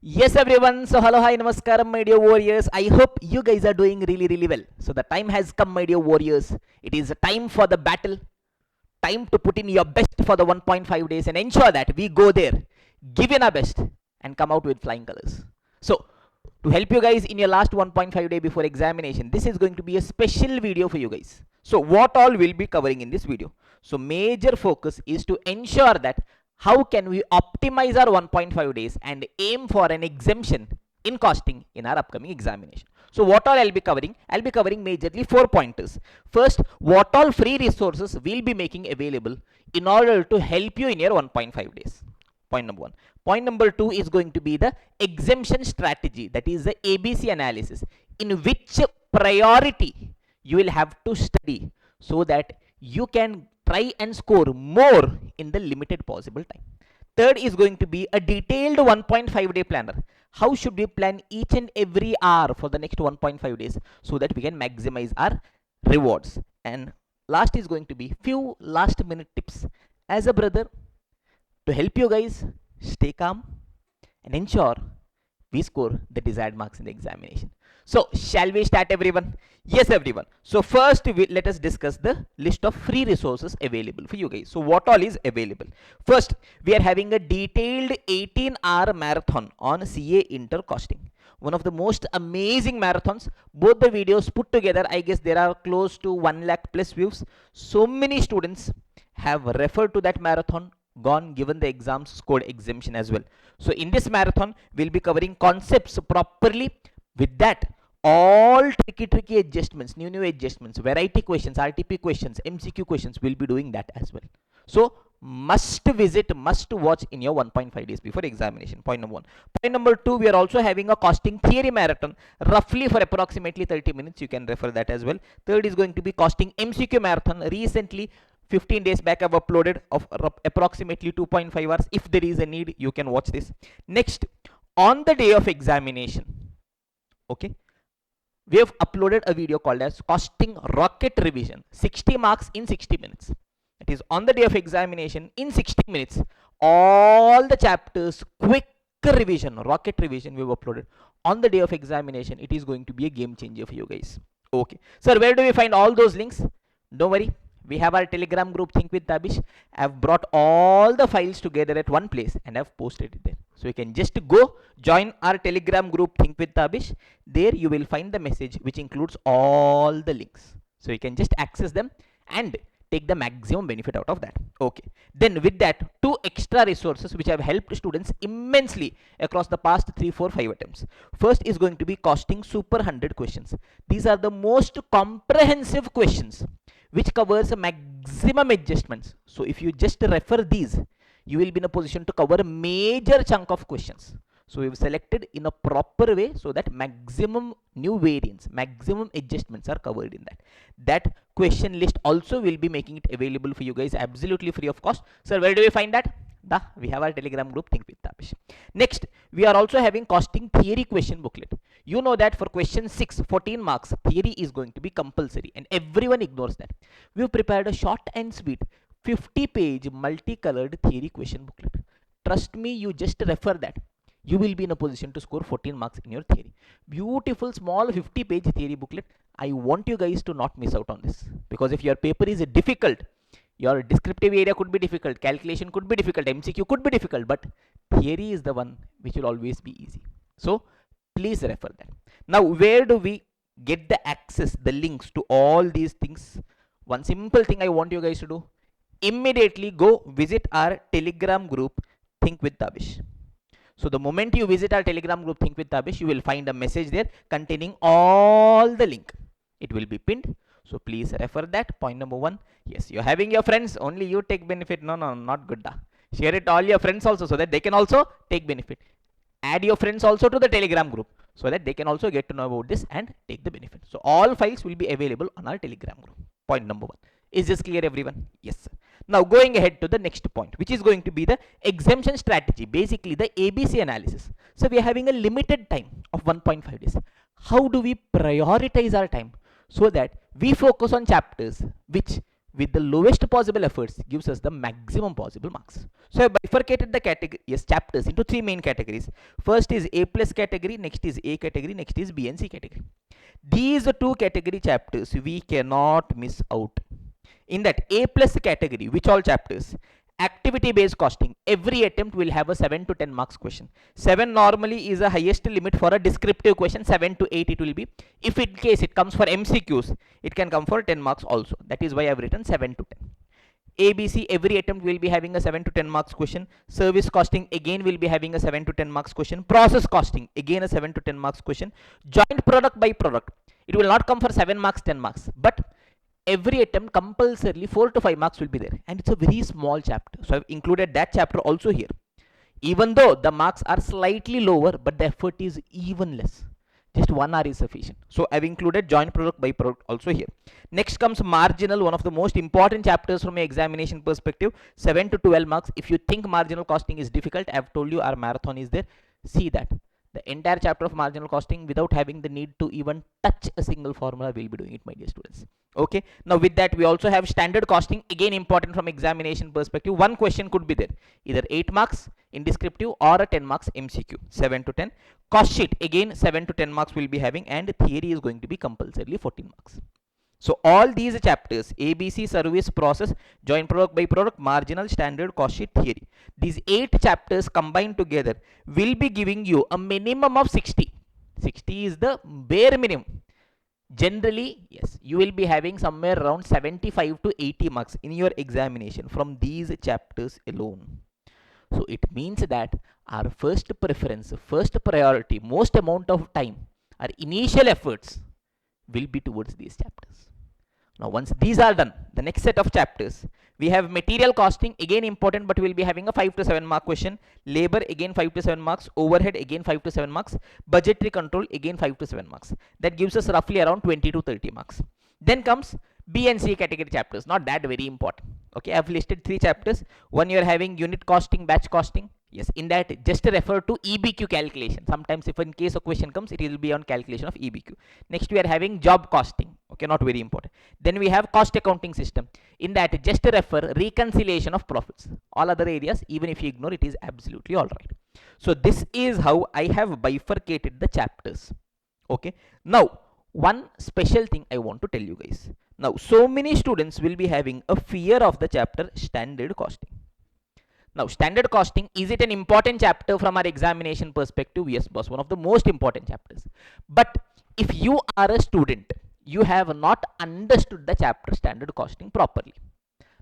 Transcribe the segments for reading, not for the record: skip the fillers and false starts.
Yes, everyone. So, hello, hi, namaskaram, my dear warriors. I hope you guys are doing really well. So, the time has come, my dear warriors. It is a time for the battle, time to put in your best for the 1.5 days and ensure that we go there, give in our best, and come out with flying colors. So, to help you guys in your last 1.5 day before examination, this is going to be a special video for you guys. So, what all will be covering in this video? So, major focus is to ensure that how can we optimize our 1.5 days and aim for an exemption in costing in our upcoming examination. So what all I'll be covering? I'll be covering majorly 4 pointers. First, what all free resources we'll be making available in order to help you in your 1.5 days. Point number one. Point number two is going to be the exemption strategy, that is the ABC analysis, in which priority you will have to study so that you can try and score more in the limited possible time. Third is going to be a detailed 1.5 day planner. How should we plan each and every hour for the next 1.5 days so that we can maximize our rewards? And last is going to be few last minute tips as a brother to help you guys stay calm and ensure we score the desired marks in the examination. So, shall we start, everyone? Yes, everyone. So, first, let us discuss the list of free resources available for you guys. So, what all is available? First, we are having a detailed 18-hour marathon on CA intercosting. One of the most amazing marathons. Both the videos put together, I guess there are close to 1 lakh plus views. So many students have referred to that marathon, gone, given the exams, scored exemption as well. So in this marathon, we'll be covering concepts properly. With that, all tricky adjustments, new adjustments, variety questions, RTP questions, MCQ questions, we'll be doing that as well. So must visit, must watch in your 1.5 days before examination. Point number one. Point number two, we are also having a costing theory marathon, roughly for approximately 30 minutes. You can refer that as well. Third is going to be costing MCQ marathon. Recently, 15 days back, I've uploaded of approximately 2.5 hours. If there is a need, you can watch this. Next, on the day of examination, okay, we have uploaded a video called as costing rocket revision, 60 marks in 60 minutes. It is on the day of examination in 60 minutes. All the chapters, quick revision, rocket revision we have uploaded on the day of examination. It is going to be a game changer for you guys. Okay, sir, where do we find all those links? Don't worry, we have our Telegram group, Think with Tabish. I've brought all the files together at one place and I've posted it there. So you can just go join our Telegram group, Think with Tabish. There you will find the message which includes all the links. So you can just access them and take the maximum benefit out of that. Okay, then with that, two extra resources which have helped students immensely across the past 3 4 5 attempts. First is going to be costing super 100 questions. These are the most comprehensive questions which covers maximum adjustments. So if you just refer these, you will be in a position to cover a major chunk of questions. So we've selected in a proper way so that maximum new variants, maximum adjustments are covered in that. That question list also will be making it available for you guys absolutely free of cost. Sir, where do we find that? We have our Telegram group, Think with Tabish. Next, we are also having costing theory question booklet. You know that for question 6, 14 marks, theory is going to be compulsory and everyone ignores that. We've prepared a short and sweet 50-page multicolored theory question booklet. Trust me, you just refer that. You will be in a position to score 14 marks in your theory. Beautiful small 50-page theory booklet. I want you guys to not miss out on this, because if your paper is difficult, your descriptive area could be difficult, calculation could be difficult, MCQ could be difficult, but theory is the one which will always be easy. So please refer that. Now, where do we get the access, the links to all these things? One simple thing I want you guys to do: immediately go visit our Telegram group, Think with Tabish. So the moment you visit our Telegram group, Think with Tabish, you will find a message there containing all the link. It will be pinned. So please refer that. Point number one. Yes, you're having your friends, only you take benefit. No, not good. Share it to all your friends also so that they can also take benefit. Add your friends also to the Telegram group so that they can also get to know about this and take the benefit. So all files will be available on our Telegram group. Point number one. Is this clear, everyone? Yes, sir. Now going ahead to the next point, which is going to be the exemption strategy, basically the ABC analysis. So we are having a limited time of 1.5 days. How do we prioritize our time so that we focus on chapters which with the lowest possible efforts gives us the maximum possible marks. So I bifurcated the chapters into three main categories. First is A plus category, next is A category, next is B and C category. These two category chapters we cannot miss out. In that A plus category, which all chapters? Activity based costing. Every attempt will have a 7 to 10 marks question. 7 normally is the highest limit for a descriptive question. 7 to 8 it will be. If in case it comes for MCQs, it can come for 10 marks also. That is why I have written 7 to 10. ABC, every attempt will be having a 7 to 10 marks question. Service costing again will be having a 7 to 10 marks question. Process costing again a 7 to 10 marks question. Joint product by product, it will not come for 7 marks, 10 marks, but every attempt compulsorily 4 to 5 marks will be there, and it's a very small chapter, so I've included that chapter also here. Even though the marks are slightly lower, but the effort is even less. Just 1 hour is sufficient. So I've included joint product by product also here. Next comes marginal, one of the most important chapters from an examination perspective. 7 to 12 marks. If you think marginal costing is difficult, I've told you our marathon is there. See that. The entire chapter of marginal costing without having the need to even touch a single formula, we'll be doing it, my dear students. Okay, now with that we also have standard costing, again important from examination perspective. One question could be there, either 8 marks in descriptive or a 10 marks MCQ. 7 to 10. Cost sheet, again 7 to 10 marks will be having, and theory is going to be compulsorily 14 marks. So all these chapters, ABC, service, process, joint product by product, marginal, standard, cost sheet, theory, these 8 chapters combined together will be giving you a minimum of 60. 60 is the bare minimum. Generally, yes, you will be having somewhere around 75 to 80 marks in your examination from these chapters alone. So it means that our first preference, first priority, most amount of time, our initial efforts will be towards these chapters. Now once these are done, the next set of chapters, we have material costing, again important, but we will be having a 5 to 7 mark question. Labor, again 5 to 7 marks. Overhead, again 5 to 7 marks. Budgetary control, again 5 to 7 marks. That gives us roughly around 20 to 30 marks. Then comes B and C category chapters, not that very important. Okay, I have listed 3 chapters. One, you are having unit costing, batch costing. Yes, in that just refer to EBQ calculation. Sometimes if in case a question comes, it will be on calculation of EBQ. Next we are having job costing. Okay, not very important. Then we have cost accounting system. In that just refer reconciliation of profits. All other areas, even if you ignore, it is absolutely alright. So this is how I have bifurcated the chapters. Okay, now one special thing I want to tell you guys. Now so many students will be having a fear of the chapter standard costing. Now standard costing, is it an important chapter from our examination perspective? Yes boss, one of the most important chapters. But if you are a student, you have not understood the chapter standard costing properly.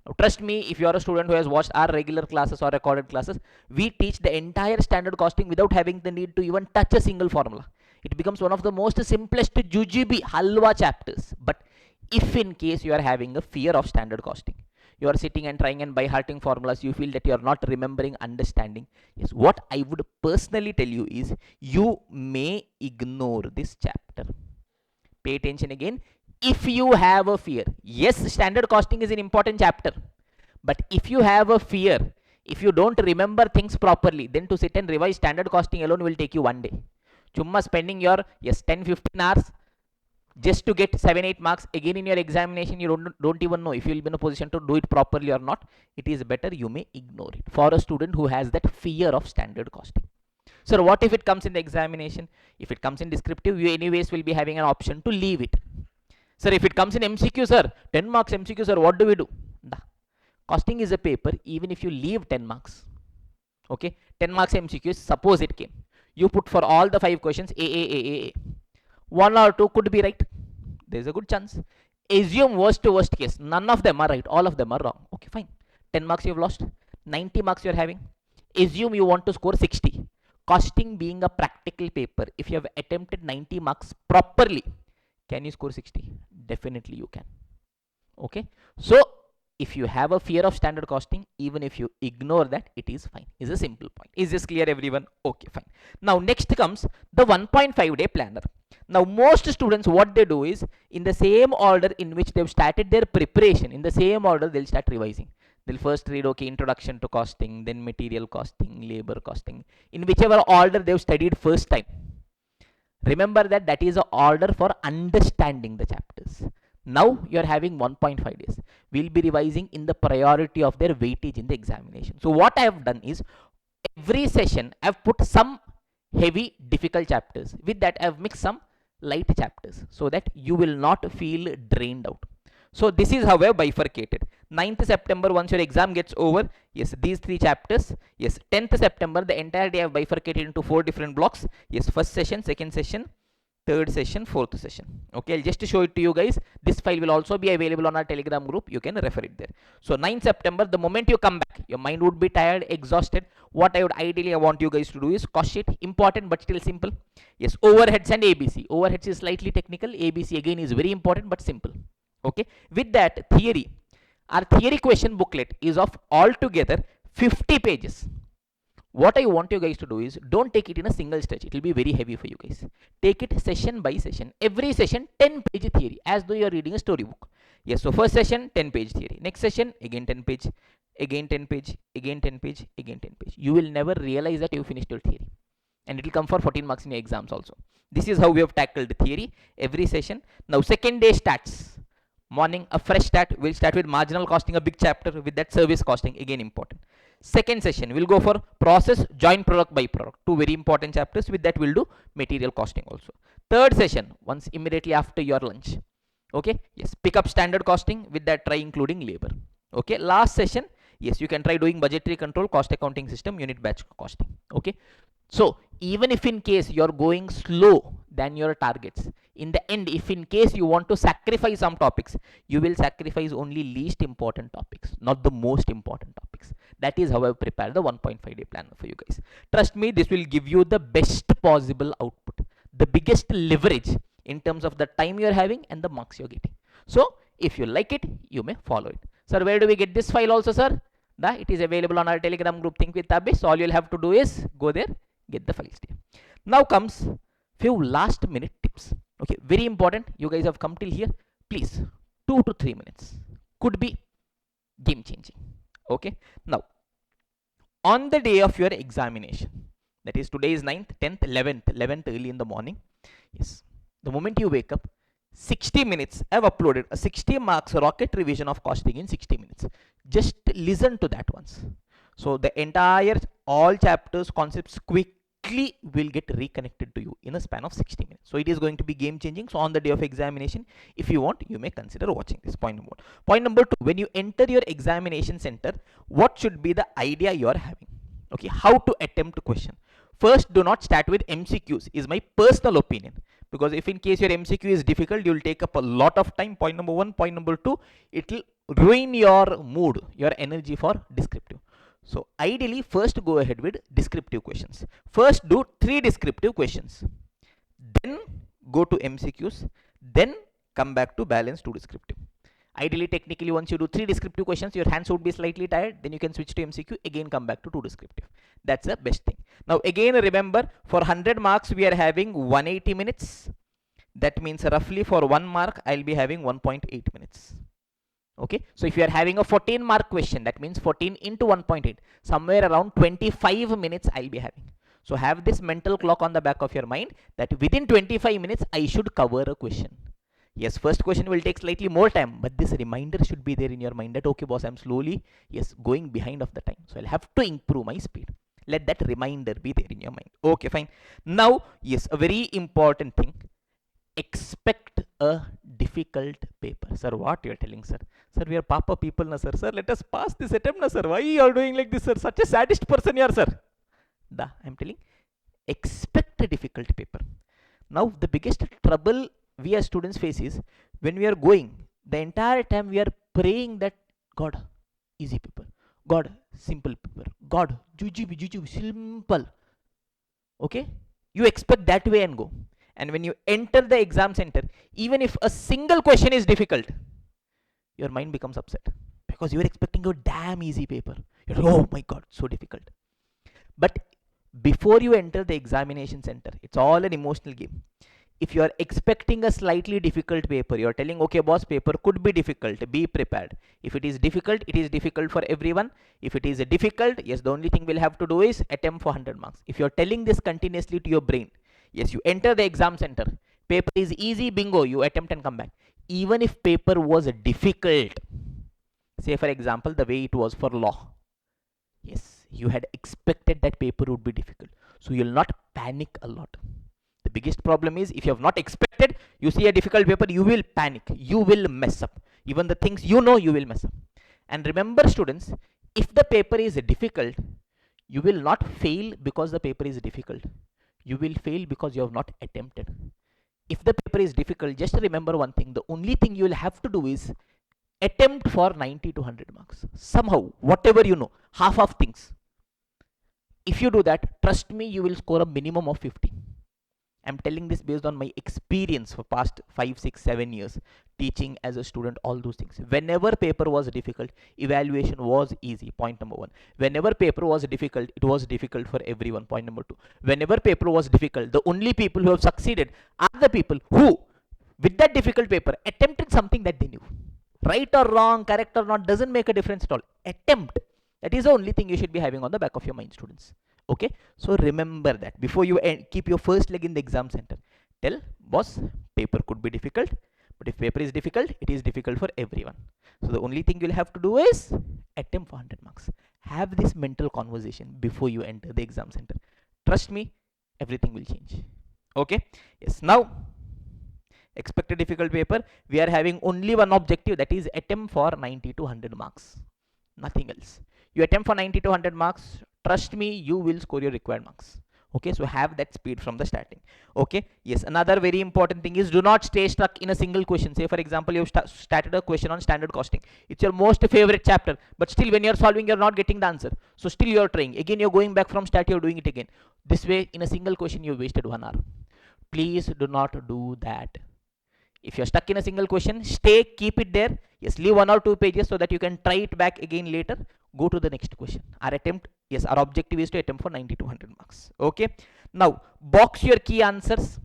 Now trust me, if you are a student who has watched our regular classes or recorded classes, we teach the entire standard costing without having the need to even touch a single formula. It becomes one of the most simplest jujube halwa chapters. But if in case you are having a fear of standard costing, you are sitting and trying and by hearting formulas, you feel that you are not remembering, understanding, yes, what I would personally tell you is you may ignore this chapter. Pay attention again. If you have a fear, yes, standard costing is an important chapter, but if you have a fear, if you don't remember things properly, then to sit and revise standard costing alone will take you 1 day. Chumma spending your 10-15 hours just to get 7-8 marks again in your examination, you don't even know if you will be in a position to do it properly or not. It is better you may ignore it for a student who has that fear of standard costing. So what if it comes in the examination? If it comes in descriptive, you anyways will be having an option to leave it. Sir, if it comes in MCQ, sir, 10 marks MCQ, sir, what do we do? Costing is a paper, even if you leave 10 marks. Okay, 10 marks MCQs, suppose it came. You put for all the 5 questions A. 1 or 2 could be right. There is a good chance. Assume worst to worst case. None of them are right. All of them are wrong. Okay, fine. 10 marks you have lost. 90 marks you are having. Assume you want to score 60. Costing being a practical paper, if you have attempted 90 marks properly, can you score 60? Definitely you can. Okay. So if you have a fear of standard costing, even if you ignore that, it is fine. Is a simple point. Is this clear, everyone? Okay, fine. Now next comes the 1.5 day planner. Now most students, what they do is, in the same order in which they've started their preparation, in the same order they'll start revising. They'll first read, okay, introduction to costing, then material costing, labor costing, in whichever order they've studied first time. Remember that that is an order for understanding the chapters. Now you are having 1.5 days. We'll be revising in the priority of their weightage in the examination. So what I have done is, every session I've put some heavy difficult chapters, with that I've mixed some light chapters, so that you will not feel drained out. So this is how I have bifurcated. 9th September, once your exam gets over, yes, these 3 chapters. Yes, 10th September, the entire day I have bifurcated into 4 different blocks. Yes, first session, second session, third session, fourth session. Okay, I'll just show it to you guys. This file will also be available on our Telegram group. You can refer it there. So 9th September, the moment you come back, your mind would be tired, exhausted. What I would ideally want you guys to do is cost sheet, important but still simple. Yes, overheads and ABC. Overheads is slightly technical. ABC again is very important but simple. Okay, with that, theory. Our theory question booklet is of altogether 50 pages. What I want you guys to do is, don't take it in a single stretch. It will be very heavy for you guys. Take it session by session. Every session 10-page theory, as though you are reading a storybook. Yes, so first session 10-page theory. Next session again 10 page, again 10 page, again 10 page, again 10 page. You will never realize that you finished your theory, and it will come for 14 marks in your exams also. This is how we have tackled theory every session. Now second day stats. Morning, a fresh start. We'll start with marginal costing, a big chapter. With that, service costing, again important. Second session, we'll go for process, joint product, byproduct. 2 very important chapters. With that, we'll do material costing also. Third session, once immediately after your lunch. Okay, yes, pick up standard costing. With that, try including labor. Okay, last session, yes, you can try doing budgetary control, cost accounting system, unit batch costing. Okay, so even if in case you're going slow than your targets, in the end, if in case you want to sacrifice some topics, you will sacrifice only least important topics, not the most important topics. That is how I've prepared the 1.5 day plan for you guys. Trust me, this will give you the best possible output, the biggest leverage in terms of the time you're having and the marks you're getting. So if you like it, you may follow it. Sir, where do we get this file also, sir? It is available on our Telegram group, Think with Abhi. So all you'll have to do is go there, get the files there. Now comes few last minute tips. Okay, very important. You guys have come till here. Please, 2 to 3 minutes could be game changing. Okay, now on the day of your examination, that is today is 9th, 10th, 11th early in the morning. Yes, the moment you wake up, 60 minutes, I have uploaded a 60 marks rocket revision of costing in 60 minutes. Just listen to that once. So the entire, all chapters, concepts quickly will get reconnected to you in a span of 60 minutes. So it is going to be game changing. So on the day of examination, if you want, you may consider watching this. Point number 1. Point number 2, when you enter your examination center, what should be the idea you are having? Okay, how to attempt question. First, do not start with MCQs, is my personal opinion. Because if in case your MCQ is difficult, you will take up a lot of time. Point number 1. Point number 2, it will ruin your mood, your energy for descriptive. So ideally, first go ahead with descriptive questions. First do 3 descriptive questions. Then go to MCQs. Then come back to balance 2 descriptive. Ideally, technically, once you do 3 descriptive questions, your hands would be slightly tired. Then you can switch to MCQ. Again, come back to 2 descriptive. That's the best thing. Now, again, remember, for 100 marks, we are having 180 minutes. That means roughly for 1 mark, I'll be having 1.8 minutes. Okay, so if you are having a 14 mark question, that means 14 into 1.8, somewhere around 25 minutes I'll be having. So have this mental clock on the back of your mind that within 25 minutes I should cover a question. Yes, first question will take slightly more time, but this reminder should be there in your mind that, okay boss, I'm slowly, yes, going behind of the time. So I'll have to improve my speed. Let that reminder be there in your mind. Okay, fine. Now, yes, a very important thing. Expect a difficult paper. Sir, what you are telling, sir? Sir, we are papa people, na sir. Sir, let us pass this attempt, na sir. Why you are doing like this, sir? Such a sadist person you are, sir. I'm telling. Expect a difficult paper. Now, the biggest trouble we as students face is when we are going, the entire time we are praying that God, easy paper. God, simple paper. God, juju, simple. Okay? You expect that way and go. And when you enter the exam center, even if a single question is difficult, your mind becomes upset because you are expecting a damn easy paper. You're like, oh my God, so difficult. But before you enter the examination center, it's all an emotional game. If you are expecting a slightly difficult paper, you're telling, okay boss, paper could be difficult, be prepared. If it is difficult, it is difficult for everyone. If it is difficult, yes, the only thing we'll have to do is attempt for 100 marks. If you're telling this continuously to your brain, yes, you enter the exam center, paper is easy, bingo, you attempt and come back. even if paper was difficult, say for example the way it was for law, yes, you had expected that paper would be difficult, so you'll not panic a lot. The biggest problem is if you have not expected, you see a difficult paper, you will panic, you will mess up. Even the things you know, you will mess up. And remember students, if the paper is difficult, you will not fail because the paper is difficult. You will fail because you have not attempted. If the paper is difficult, just remember one thing, the only thing you will have to do is attempt for 90 to 100 marks. Somehow, whatever you know, half of things. If you do that, trust me, you will score a minimum of 50. I'm telling this based on my experience for past 5, 6, 7 years teaching as a student, all those things. Whenever paper was difficult, evaluation was easy, point number 1. Whenever paper was difficult, it was difficult for everyone, point number 2. Whenever paper was difficult, the only people who have succeeded are the people who, with that difficult paper, attempted something that they knew. Right or wrong, correct or not, doesn't make a difference at all. Attempt. That is the only thing you should be having on the back of your mind, students. Okay, so remember that before you keep your first leg in the exam center, tell boss, paper could be difficult, but if paper is difficult, it is difficult for everyone. So the only thing you'll have to do is attempt for 100 marks. Have this mental conversation before you enter the exam center. Trust me, everything will change. Okay, yes. Now expected difficult paper, we are having only one objective, that is attempt for 90 to 100 marks, nothing else. You attempt for 90 to 100 marks, trust me, you will score your required marks. Okay, so have that speed from the starting. Okay, yes, another very important thing is do not stay stuck in a single question. Say for example, you have started a question on standard costing, it's your most favorite chapter, but still when you're solving, you're not getting the answer, so still you're trying again, you're going back from start, you're doing it again. This way, in a single question, you wasted 1 hour. Please do not do that. If you're stuck in a single question, stay, keep it there. Yes, leave 1 or 2 pages so that you can try it back again later. Go to the next question. Our attempt, yes, our objective is to attempt for 90 to 100 marks. Okay. Now, box your key answers.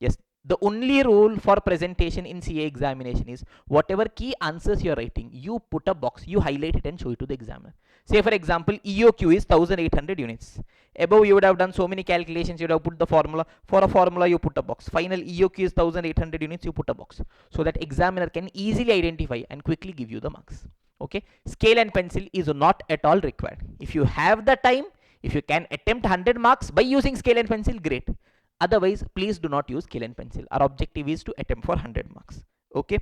Yes, the only rule for presentation in CA examination is whatever key answers you're writing, you put a box, you highlight it and show it to the examiner. Say for example, EOQ is 1800 units. Above you would have done so many calculations, you would have put the formula. For a formula, you put a box. Final EOQ is 1800 units, you put a box. So that examiner can easily identify and quickly give you the marks. Okay, scale and pencil is not at all required. If you have the time, if you can attempt 100 marks by using scale and pencil, great. Otherwise, please do not use scale and pencil. Our objective is to attempt for 100 marks. Okay.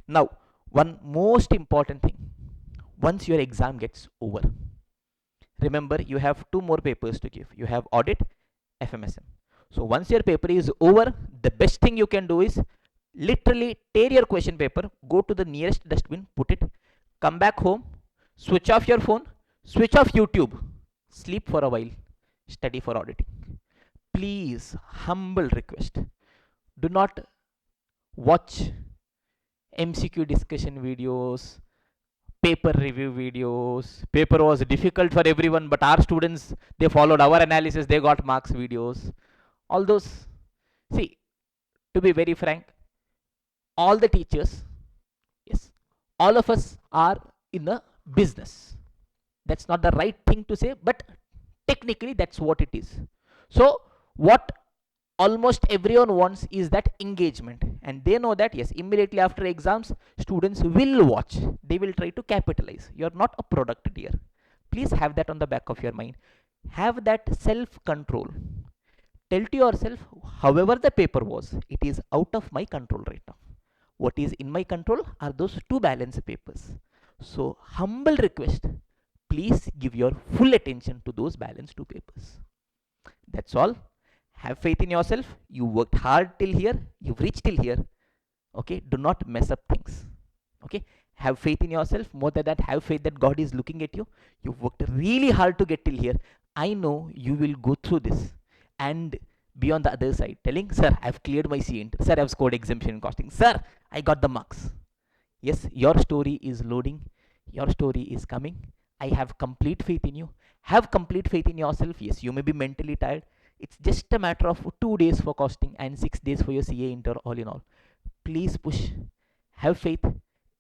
Now, one most important thing, once your exam gets over, remember you have 2 more papers to give. You have audit, FMSM. So once your paper is over, the best thing you can do is literally tear your question paper, go to the nearest dustbin, put it, come back home, switch off your phone, switch off YouTube, sleep for a while, study for auditing. Please, humble request, do not watch MCQ discussion videos, paper review videos. Paper was difficult for everyone, but our students, they followed our analysis, they got marks videos. All those, see, to be very frank, all the teachers, yes, all of us are in a business. That's not the right thing to say, but technically that's what it is. So what almost everyone wants is that engagement, and they know that yes, immediately after exams, students will watch, they will try to capitalize. You're not a product here. Please have that on the back of your mind. Have that self control. Tell to yourself, however the paper was, it is out of my control right now. What is in my control are those 2 balance papers. So humble request, please give your full attention to those balance 2 papers. That's all. Have faith in yourself. You worked hard till here, you've reached till here. Okay, do not mess up things. Okay, have faith in yourself. More than that, have faith that God is looking at you. You've worked really hard to get till here. I know you will go through this and be on the other side telling, sir, I've cleared my CA Inter, sir, I've scored exemption in costing, sir, I got the marks. Yes, your story is loading, your story is coming. I have complete faith in you. Have complete faith in yourself. Yes, you may be mentally tired. It's just a matter of 2 days for costing and 6 days for your CA Inter, all in all. Please push, have faith,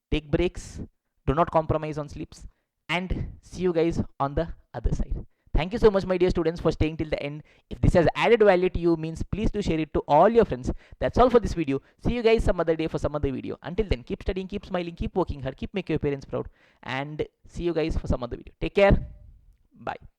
take breaks, do not compromise on sleeps, and see you guys on the other side. Thank you so much, my dear students, for staying till the end. If this has added value to you, means please do share it to all your friends. That's all for this video. See you guys some other day for some other video. Until then, keep studying, keep smiling, keep working hard, keep making your parents proud, and see you guys for some other video. Take care. Bye.